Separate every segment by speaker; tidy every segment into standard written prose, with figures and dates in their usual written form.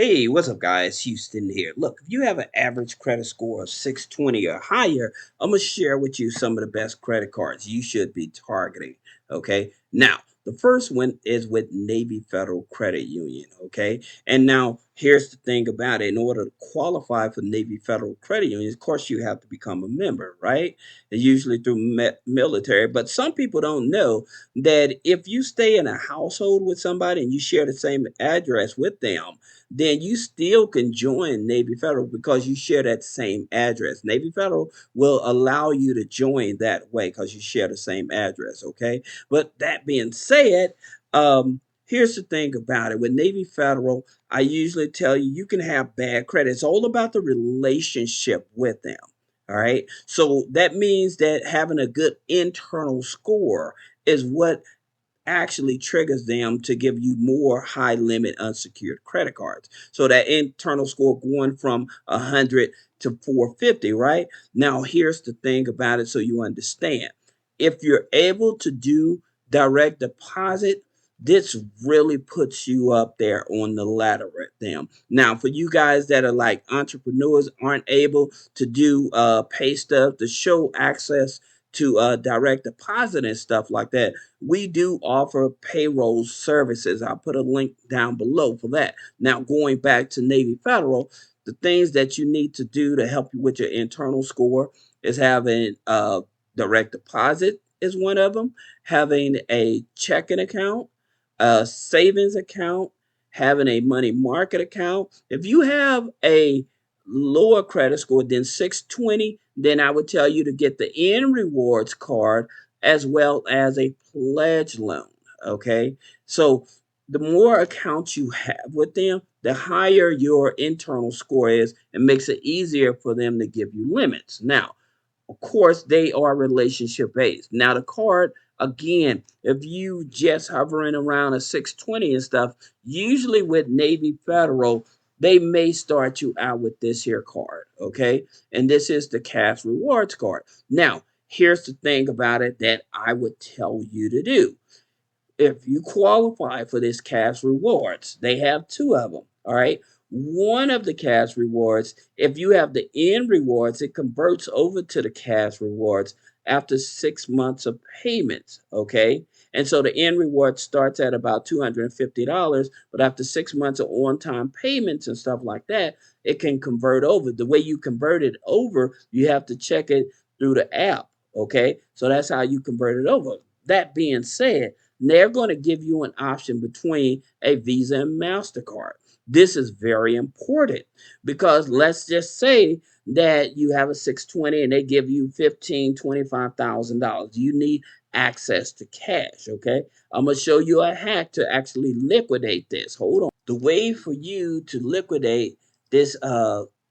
Speaker 1: Hey, what's up, guys? Houston here. Look, if you have an average credit score of 620 or higher, I'm going to share with you some of the best credit cards you should be targeting. Okay. Now, the first one is with Navy Federal Credit Union. Okay. And now, here's the thing about it. In order to qualify for Navy Federal Credit Union, of course, you have to become a member, right? And usually through military. But some people don't know that if you stay in a household with somebody and you share the same address with them, then you still can join Navy Federal because you share that same address. Navy Federal will allow you to join that way because you share the same address, okay? But that being said, here's the thing about it. With Navy Federal, I usually tell you you can have bad credit. It's all about the relationship with them. All right. So that means that having a good internal score is what actually triggers them to give you more high limit unsecured credit cards. So that internal score going from 100 to 450, right? Now, here's the thing about it so you understand. If you're able to do direct deposit, this really puts you up there on the ladder with them. Now, for you guys that are like entrepreneurs, aren't able to do pay stuff to show access to direct deposit and stuff like that, we do offer payroll services. I'll put a link down below for that. Now, going back to Navy Federal, the things that you need to do to help you with your internal score is having direct deposit is one of them, having a checking account, a savings account, having a money market account. If you have a lower credit score than 620, then I would tell you to get the N Rewards card as well as a pledge loan. Okay. So the more accounts you have with them, the higher your internal score is, and makes it easier for them to give you limits. Now, of course, they are relationship based. Now, the card, again, if you just hovering around a 620 and stuff, usually with Navy Federal, they may start you out with this here card. Okay. And this is the cash rewards card. Now, here's the thing about it that I would tell you to do. If you qualify for this cash rewards, they have two of them. All right. One of the cash rewards, if you have the N rewards, it converts over to the cash rewards after 6 months of payments. Okay. And so the N reward starts at about $250, but after 6 months of on time payments and stuff like that, it can convert over. The way you convert it over, you have to check it through the app. Okay. So that's how you convert it over. That being said, they're going to give you an option between a Visa and MasterCard. This is very important because let's just say that you have a 620 and they give you $15,000, $25,000. You need access to cash. Okay. I'm going to show you a hack to actually liquidate this. Hold on. The way for you to liquidate this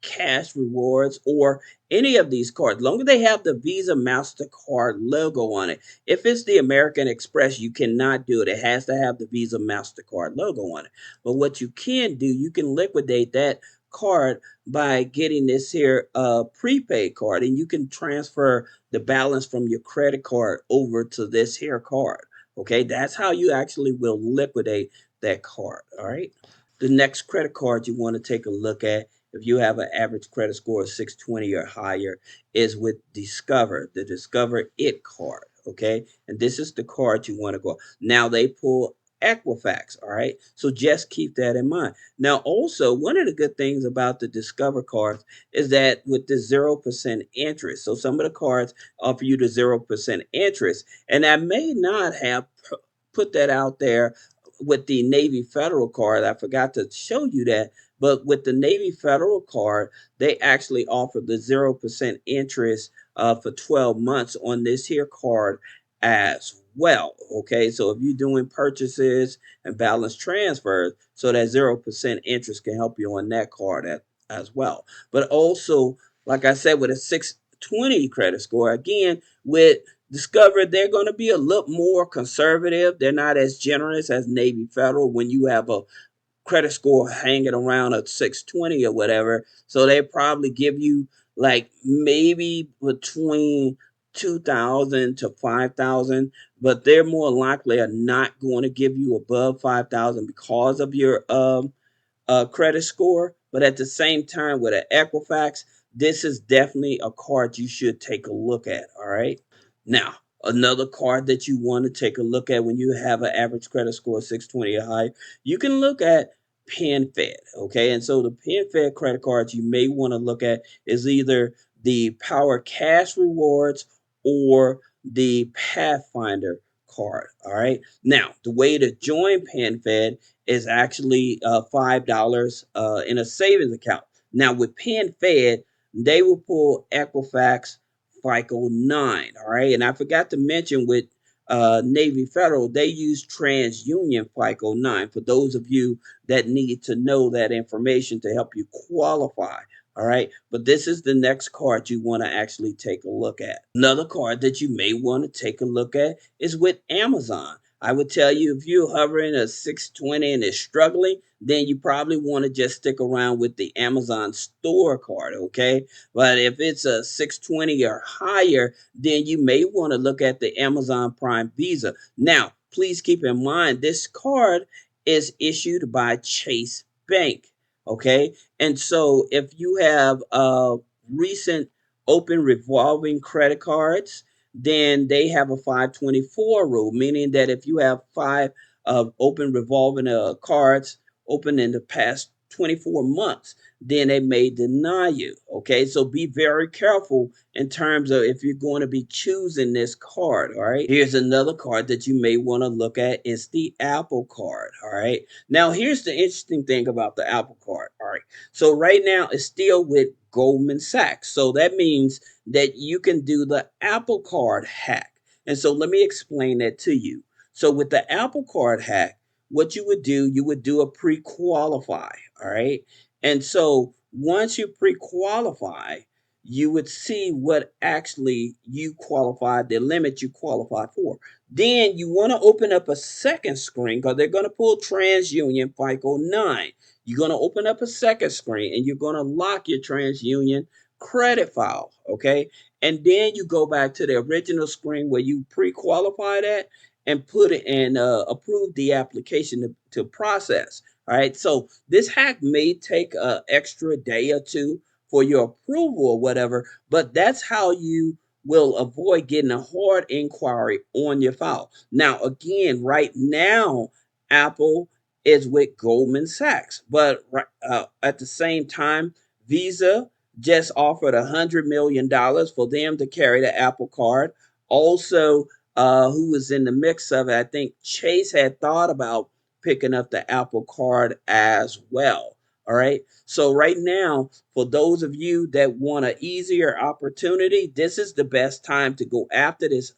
Speaker 1: cash rewards or any of these cards, as long as they have the Visa MasterCard logo on it. If it's the American Express, you cannot do it. It has to have the Visa MasterCard logo on it. But what you can do, you can liquidate that card by getting this here prepaid card, and you can transfer the balance from your credit card over to this here card. Okay, that's how you actually will liquidate that card. All right. The next credit card you want to take a look at, if you have an average credit score of 620 or higher, is with Discover, the Discover It card. Okay. And this is the card you want to go. Now they pull Equifax. All right. So just keep that in mind. Now, also, one of the good things about the Discover cards is that with the 0% interest. So some of the cards offer you the 0% interest. And I may not have put that out there with the Navy Federal card. I forgot to show you that. But with the Navy Federal card, they actually offer the 0% interest for 12 months on this here card as well. Okay, so if you're doing purchases and balance transfers, so that 0% interest can help you on that card as well. But also, like I said, with a 620 credit score, again, with Discover, they're going to be a little more conservative. They're not as generous as Navy Federal when you have a credit score hanging around a 620 or whatever. So they probably give you like maybe between 2,000 to 5,000, but they're more likely are not going to give you above 5,000 because of your credit score, but at the same time with an Equifax, this is definitely a card you should take a look at. All right. Now, another card that you want to take a look at when you have an average credit score of 620 or higher, you can look at PenFed. Okay. And so the PenFed credit cards you may want to look at is either the Power Cash Rewards or the Pathfinder card. All right. Now, the way to join PenFed is actually $5 in a savings account. Now, with PenFed, they will pull Equifax FICO 9. All right. And I forgot to mention with Navy Federal, they use TransUnion FICO 9 for those of you that need to know that information to help you qualify. All right. But this is the next card you want to actually take a look at. Another card that you may want to take a look at is with Amazon. I would tell you if you're hovering a 620 and is struggling, then you probably want to just stick around with the Amazon store card, okay? But if it's a 620 or higher, then you may want to look at the Amazon Prime Visa. Now, please keep in mind this card is issued by Chase Bank, okay? And so if you have recent open revolving credit cards, then they have a 524 rule, meaning that if you have five open revolving cards open in the past 24 months, then they may deny you. Okay, so be very careful in terms of if you're going to be choosing this card. All right, here's another card that you may want to look at is the Apple card. All right, now here's the interesting thing about the Apple card. All right, so right now it's still with Goldman Sachs, so that means that you can do the Apple Card hack. And so let me explain that to you. So with the Apple Card hack, what you would do a pre-qualify, all right? And so once you pre-qualify, you would see what actually you qualified, the limit you qualify for. Then you want to open up a second screen because they're going to pull TransUnion FICO 9. You're going to open up a second screen and you're going to lock your TransUnion credit file, okay? And then you go back to the original screen where you pre-qualified at and put it and approve the application to process. All right. So this hack may take an extra day or two for your approval or whatever, but that's how you will avoid getting a hard inquiry on your file. Now, again, right now, Apple is with Goldman Sachs, but at the same time, Visa just offered $100 million for them to carry the Apple card. Also, who was in the mix of it, I think Chase had thought about picking up the Apple card as well. All right. So right now, for those of you that want an easier opportunity, this is the best time to go after this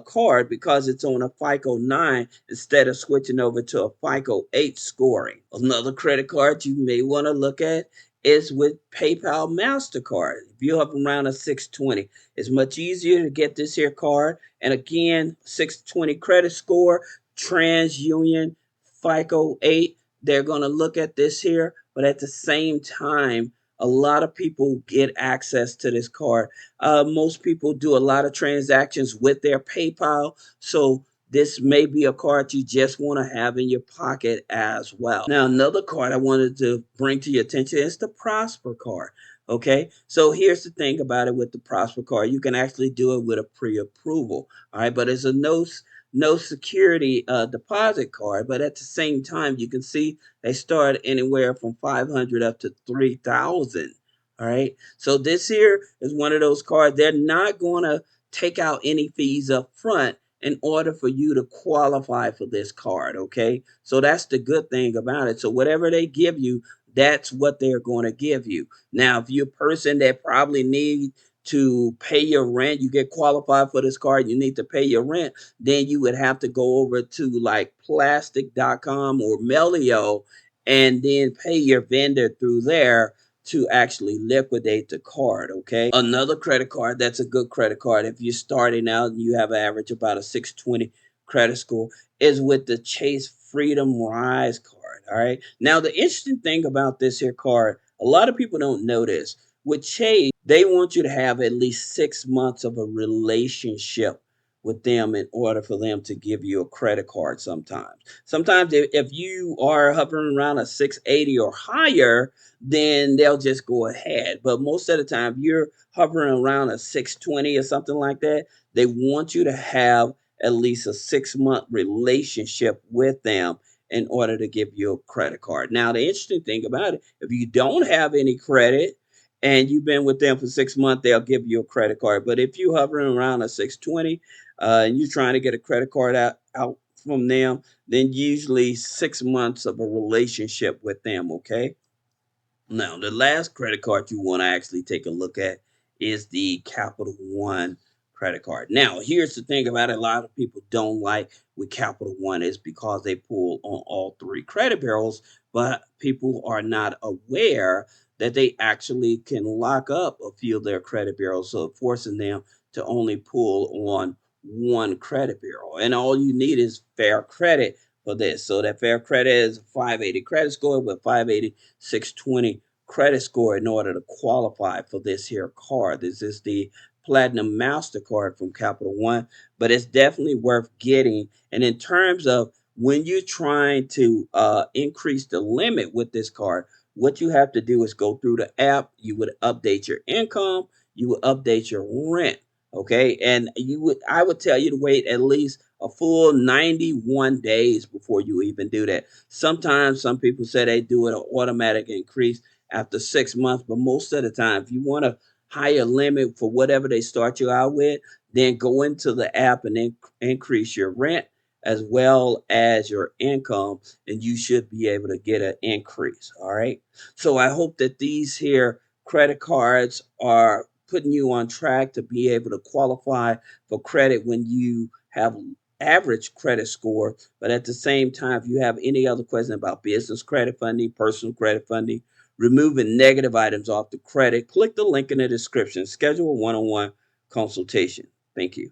Speaker 1: card because it's on a FICO 9 instead of switching over to a FICO 8 scoring. Another credit card you may want to look at is with PayPal MasterCard. If you have around a 620, it's much easier to get this here card. And again, 620 credit score, TransUnion, FICO 8. They're going to look at this here, but at the same time, a lot of people get access to this card. Most people do a lot of transactions with their PayPal. So this may be a card you just want to have in your pocket as well. Now, another card I wanted to bring to your attention is the Prosper card. Okay, so here's the thing about it with the Prosper card. You can actually do it with a pre-approval. All right, but it's a no security deposit card. But at the same time, you can see they start anywhere from 500 up to 3,000. All right, so this here is one of those cards. They're not going to take out any fees up front in order for you to qualify for this card. Okay, so that's the good thing about it. So whatever they give you, that's what they're going to give you. Now, if you're a person that probably need to pay your rent, you get qualified for this card, you need to pay your rent, then you would have to go over to like plastic.com or Melio and then pay your vendor through there to actually liquidate the card, okay? Another credit card that's a good credit card if you're starting out and you have an average about a 620 credit score is with the Chase Freedom Rise card, all right? Now, the interesting thing about this here card, a lot of people don't know this. With Chase, they want you to have at least 6 months of a relationship with them in order for them to give you a credit card sometimes. Sometimes if you are hovering around a 680 or higher, then they'll just go ahead. But most of the time, if you're hovering around a 620 or something like that, they want you to have at least a 6 month relationship with them in order to give you a credit card. Now, the interesting thing about it, if you don't have any credit and you've been with them for 6 months, they'll give you a credit card. But if you're hovering around a 620 and you're trying to get a credit card out from them, then usually 6 months of a relationship with them, okay? Now, the last credit card you want to actually take a look at is the Capital One credit card. Now, here's the thing about it, a lot of people don't like with Capital One is because they pull on all three credit bureaus, but people are not aware that they actually can lock up a few of their credit bureaus, so forcing them to only pull on one credit bureau. And all you need is fair credit for this. So that fair credit is a 580 credit score with 580 620 credit score in order to qualify for this here card. This is the Platinum Mastercard from Capital One, but it's definitely worth getting. And in terms of when you're trying to increase the limit with this card, what you have to do is go through the app. You would update your income, you would update your rent. Okay. And I would tell you to wait at least a full 91 days before you even do that. Sometimes some people say they do it an automatic increase after 6 months. But most of the time, if you want a higher limit for whatever they start you out with, then go into the app and then increase your rent as well as your income, and you should be able to get an increase. All right. So I hope that these here credit cards are putting you on track to be able to qualify for credit when you have average credit score. But at the same time, if you have any other question about business credit funding, personal credit funding, removing negative items off the credit, click the link in the description. Schedule a one-on-one consultation. Thank you.